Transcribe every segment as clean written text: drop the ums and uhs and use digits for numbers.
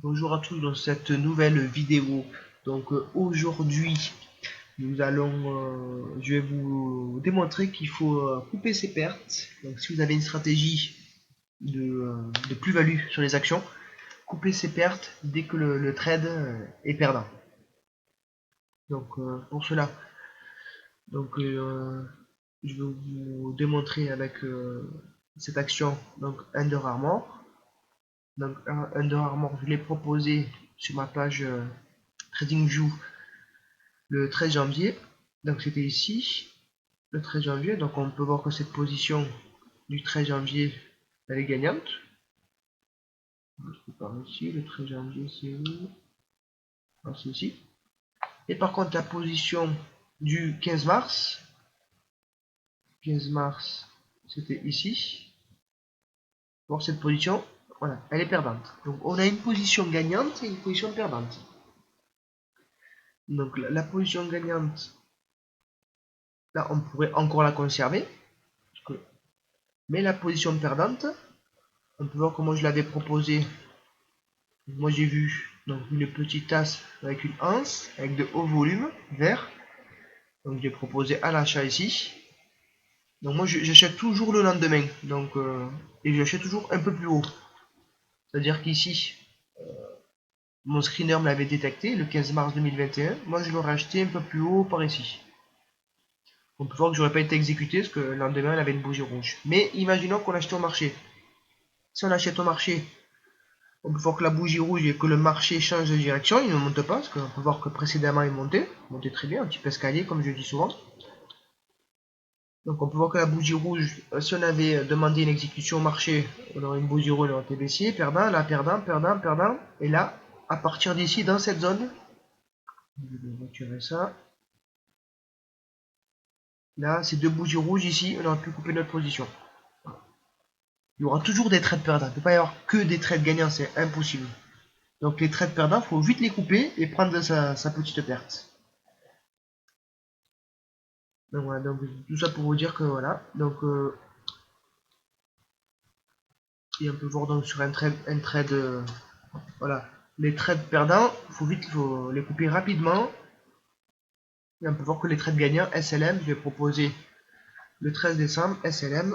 Bonjour à tous dans cette nouvelle vidéo. Donc aujourd'hui je vais vous démontrer qu'il faut couper ses pertes. Donc si vous avez une stratégie de plus-value sur les actions, couper ses pertes dès que le trade est perdant. Donc pour cela, je vais vous démontrer avec cette action, donc Under Armour. Donc Under Armour, je l'ai proposé sur ma page TradingView le 13 janvier. Donc c'était ici, le 13 janvier. Donc on peut voir que cette position du 13 janvier, elle est gagnante. Je par ici, le 13 janvier, c'est où? C'est ici. Et par contre, la position du 15 mars, c'était ici. Pour cette position, voilà, elle est perdante. Donc on a une position gagnante et une position perdante. Donc la position gagnante, là on pourrait encore la conserver. Mais la position perdante, on peut voir comment je l'avais proposé. Moi j'ai vu donc une petite tasse avec une anse, avec de hauts volumes, vert. Donc j'ai proposé à l'achat ici. Donc moi j'achète toujours le lendemain. Donc et j'achète toujours un peu plus haut. C'est-à-dire qu'ici, mon screener me l'avait détecté le 15 mars 2021. Moi je l'aurais acheté un peu plus haut par ici. On peut voir que j'aurais pas été exécuté parce que le lendemain elle avait une bougie rouge. Mais imaginons qu'on achète au marché. Si on achète au marché, on peut voir que la bougie rouge et que le marché change de direction, il ne monte pas, parce qu'on peut voir que précédemment il montait très bien, un petit peu escalier comme je dis souvent. Donc on peut voir que la bougie rouge, si on avait demandé une exécution au marché, on aurait une bougie rouge, on aurait été baissier, perdant, là perdant, perdant, perdant, et là, à partir d'ici, dans cette zone, je vais retirer ça, là, ces deux bougies rouges ici, on aurait pu couper notre position. Il y aura toujours des trades perdants, il ne peut pas y avoir que des trades gagnants, c'est impossible. Donc les trades perdants, il faut vite les couper et prendre sa petite perte. Donc voilà, donc tout ça pour vous dire que voilà, donc et on peut voir donc sur un trade voilà, les trades perdants, faut les couper rapidement. Et on peut voir que les trades gagnants, SLM, je vais proposer le 13 décembre, SLM.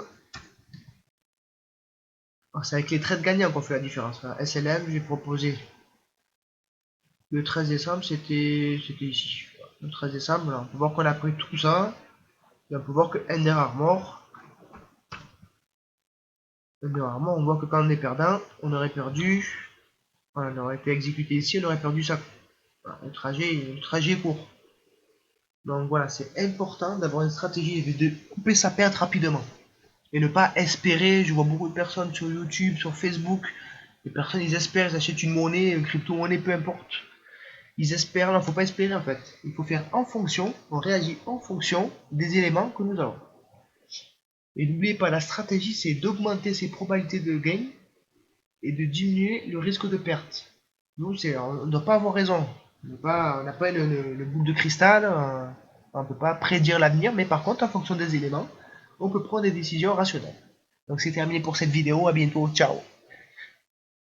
C'est avec les trades gagnants qu'on fait la différence. Voilà, SLM, j'ai proposé le 13 décembre, c'était ici. Le 13 décembre, voilà, on peut voir qu'on a pris tout ça. Et on peut voir que Under Armour, on voit que quand on est perdant, on aurait perdu. Voilà, on aurait été exécuté ici, on aurait perdu ça. Voilà, le trajet est court. Donc voilà, c'est important d'avoir une stratégie et de couper sa perte rapidement. Et ne pas espérer, je vois beaucoup de personnes sur YouTube, sur Facebook, les personnes ils espèrent, ils achètent une monnaie, une crypto-monnaie, peu importe. Ils espèrent, non, il ne faut pas espérer en fait. Il faut faire en fonction, on réagit en fonction des éléments que nous avons. Et n'oubliez pas, la stratégie c'est d'augmenter ses probabilités de gain et de diminuer le risque de perte. Nous, on ne doit pas avoir raison. On n'a pas le boule de cristal, on ne peut pas prédire l'avenir, mais par contre, en fonction des éléments, on peut prendre des décisions rationnelles. Donc c'est terminé pour cette vidéo, à bientôt, ciao.